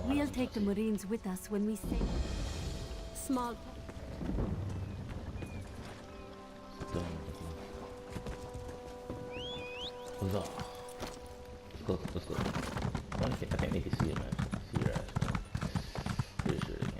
We'll take the Marines with us when we sail. Small. Let's go. I can't make it see it, man. See your ass, man. Pretty sure they can.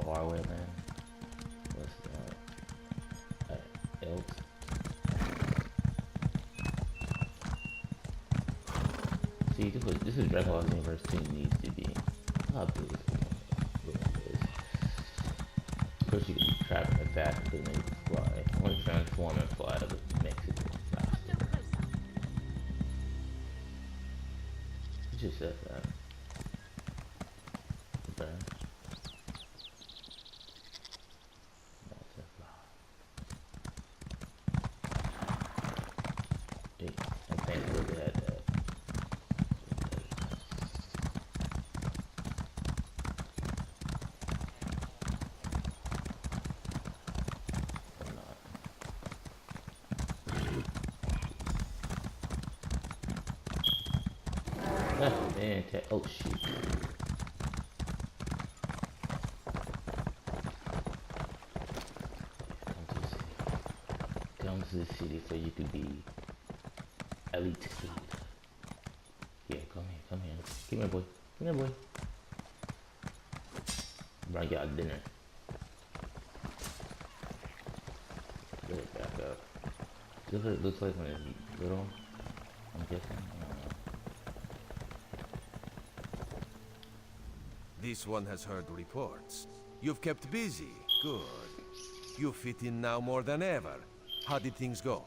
Far away, man. What's that? Elk. See, this is Dracula's universe 2 needs to be. How beautiful it is. Of course, you can be trapped in the fast because they fly. I want to transform and fly to Mexico faster. It just said that. Okay. Oh shit. Come to the city so you could be elite food. Yeah, come here. Come here, boy. Come here, boy. Bring y'all dinner. Get it back up. This is what it looks like when it's little, I'm guessing. This one has heard reports. You've kept busy. Good. You fit in now more than ever. How did things go?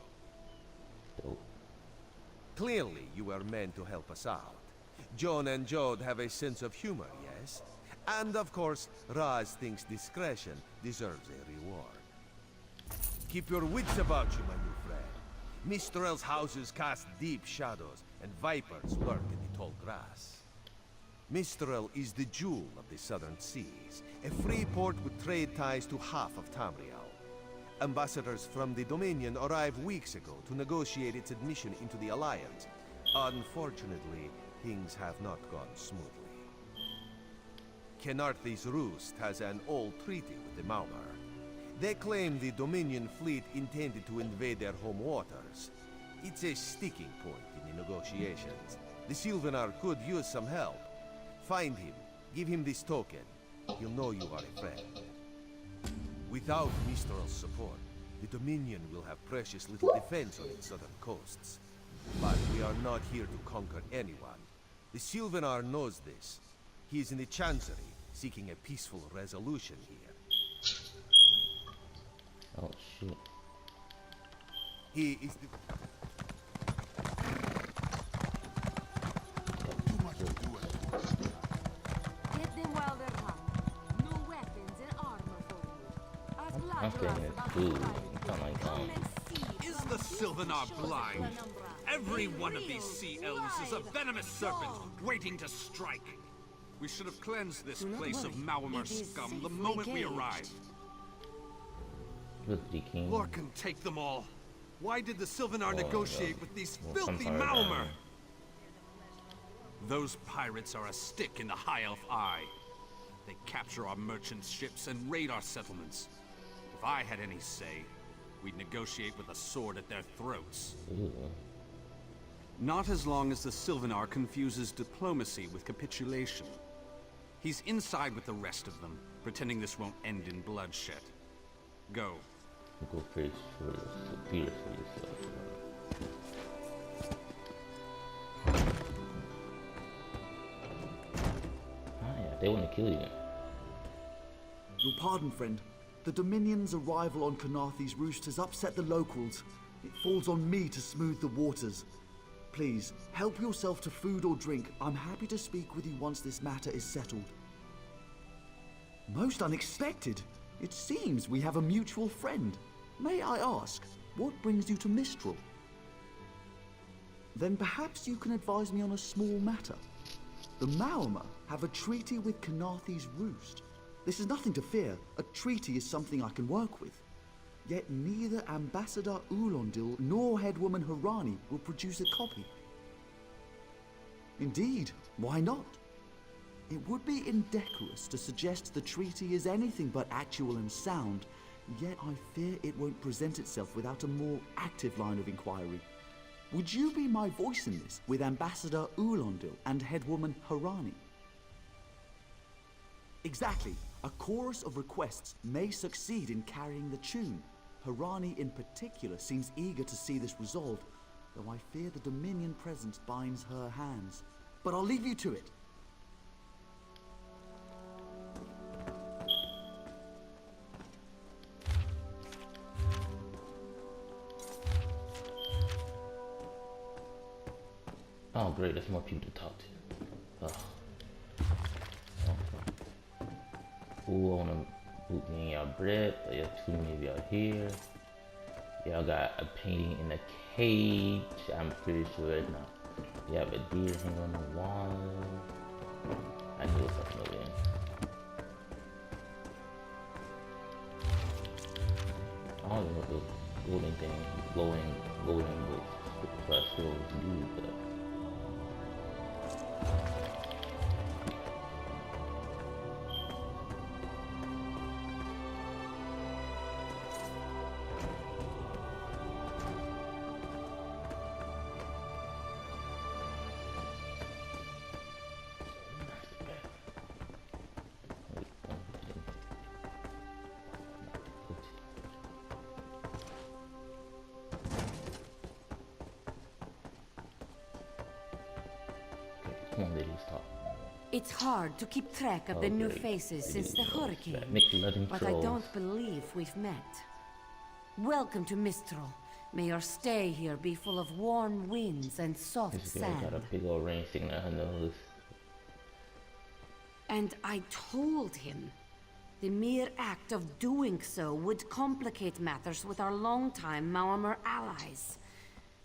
Clearly, you were meant to help us out. John and Jode have a sense of humor, yes? And of course, Raz thinks discretion deserves a reward. Keep your wits about you, my new friend. Mistral's houses cast deep shadows, and vipers lurk in the tall grass. Mistral is the jewel of the southern seas, a free port with trade ties to half of Tamriel. Ambassadors from the Dominion arrived weeks ago to negotiate its admission into the Alliance. Unfortunately, things have not gone smoothly. Kenarthi's Roost has an old treaty with the Maumar. They claim the Dominion fleet intended to invade their home waters. It's a sticking point in the negotiations. The Sylvanar could use some help. Find him, give him this token. He'll know you are a friend. Without Mistral's support, the Dominion will have precious little defense on its southern coasts. But we are not here to conquer anyone. The Sylvanar knows this. He is in the Chancery, seeking a peaceful resolution here. Oh, shit. He is the... I'm getting it too. Come on. Is the Sylvanar blind? Every one of these sea elves is a venomous serpent waiting to strike. We should have cleansed this place of Maumar scum the moment we arrived. Lorcan, take them all. Why did the Sylvanar negotiate with these filthy Maumar? Those pirates are a stick in the High Elf eye. They capture our merchant ships and raid our settlements. If I had any say, we'd negotiate with a sword at their throats. Ooh. Not as long as the Sylvanar confuses diplomacy with capitulation. He's inside with the rest of them, pretending this won't end in bloodshed. Go. Go face for yourself. Fear for yourself. Ah, yeah, they want to kill you. Your pardon, friend. The Dominion's arrival on Kanathe's roost has upset the locals. It falls on me to smooth the waters. Please, help yourself to food or drink. I'm happy to speak with you once this matter is settled. Most unexpected. It seems we have a mutual friend. May I ask, what brings you to Mistral? Then perhaps you can advise me on a small matter. The Maormer have a treaty with Kanathe's roost. This is nothing to fear. A treaty is something I can work with. Yet neither Ambassador Ulondil nor Headwoman Harani will produce a copy. Indeed, why not? It would be indecorous to suggest the treaty is anything but actual and sound, yet I fear it won't present itself without a more active line of inquiry. Would you be my voice in this with Ambassador Ulondil and Headwoman Harani? Exactly. A chorus of requests may succeed in carrying the tune. Harani in particular seems eager to see this resolved, though I fear the Dominion presence binds her hands. But I'll leave you to it. Oh great, there's more people to talk to. Oh. Ooh, I wanna boot me in y'all bread, but y'all too many of y'all here. Y'all got a painting in a cage. I'm pretty sure it's not. You have a deer hanging on the wall. I knew it was something over there. I don't know what those golden things, glowing with crystals do, but It's hard to keep track of the new faces since the hurricane, but I don't believe we've met. Welcome to Mistral. May your stay here be full of warm winds and soft sand. Got a big old rain sticking out her nose. And I told him the mere act of doing so would complicate matters with our longtime Maormer allies.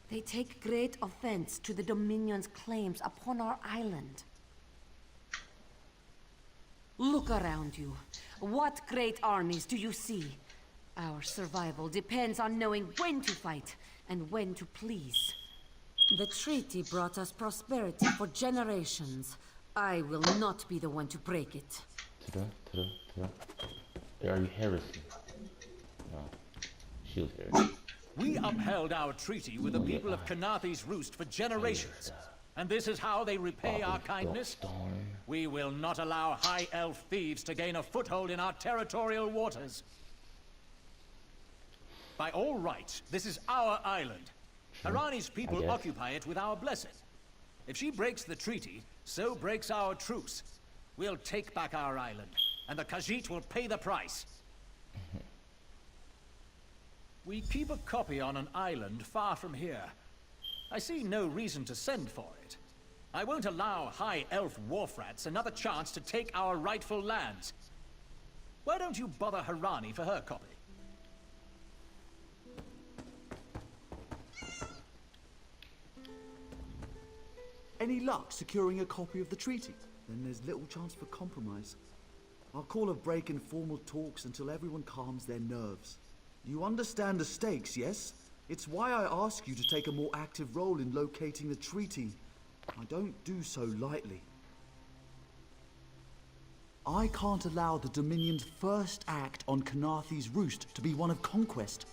They take great offense to the Dominion's claims upon our island. Look around you. What great armies do you see? Our survival depends on knowing when to fight and when to please. The treaty brought us prosperity for generations. I will not be the one to break it. Are you heresy? No. Shield heresy. We upheld our treaty with the people of Kanathe's roost for generations. And this is how they repay our kindness? We will not allow High Elf thieves to gain a foothold in our territorial waters. By all rights, this is our island. Harani's people occupy it with our blessing. If she breaks the treaty, so breaks our truce. We'll take back our island, and the Khajiit will pay the price. We keep a copy on an island far from here. I see no reason to send for it. I won't allow High Elf wharf-rats another chance to take our rightful lands. Why don't you bother Harani for her copy? Any luck securing a copy of the treaty? Then there's little chance for compromise. I'll call a break in formal talks until everyone calms their nerves. You understand the stakes, yes? It's why I ask you to take a more active role in locating the treaty. I don't do so lightly. I can't allow the Dominion's first act on Kanathe's roost to be one of conquest.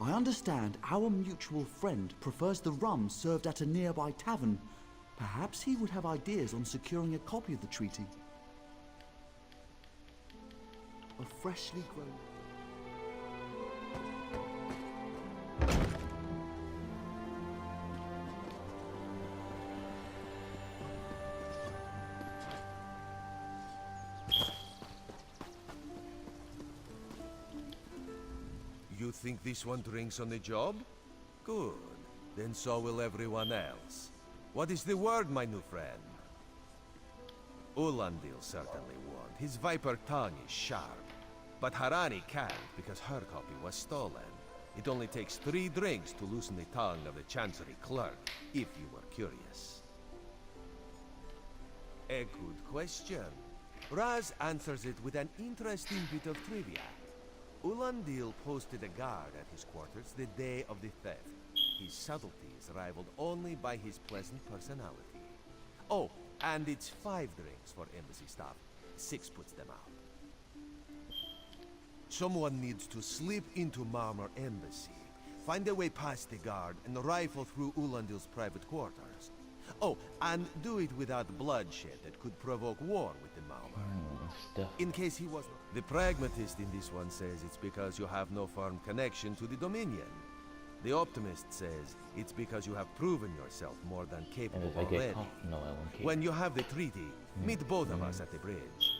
I understand our mutual friend prefers the rum served at a nearby tavern. Perhaps he would have ideas on securing a copy of the treaty. A freshly grown... You think this one drinks on the job? Good. Then so will everyone else. What is the word, my new friend? Ulandil certainly won't. His viper tongue is sharp. But Harani can't, because her copy was stolen. It only takes 3 drinks to loosen the tongue of the Chancery clerk, if you were curious. A good question. Raz answers it with an interesting bit of trivia. Ulandil posted a guard at his quarters the day of the theft. His subtleties rivaled only by his pleasant personality. Oh, and it's 5 drinks for embassy staff. 6 puts them out. Someone needs to slip into Marmor Embassy, find a way past the guard, and rifle through Ulandil's private quarters. Oh, and do it without bloodshed that could provoke war with the Marmor. In case he was... The pragmatist in this one says it's because you have no firm connection to the Dominion. The optimist says it's because you have proven yourself more than capable And if I get already. caught, no, I won't keep. When you have the treaty, meet both of us at the bridge.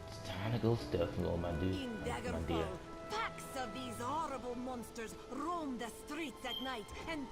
It's time to go stuff, little my dude. In My dear. Daggerfall, packs of these horrible monsters roam the streets at night and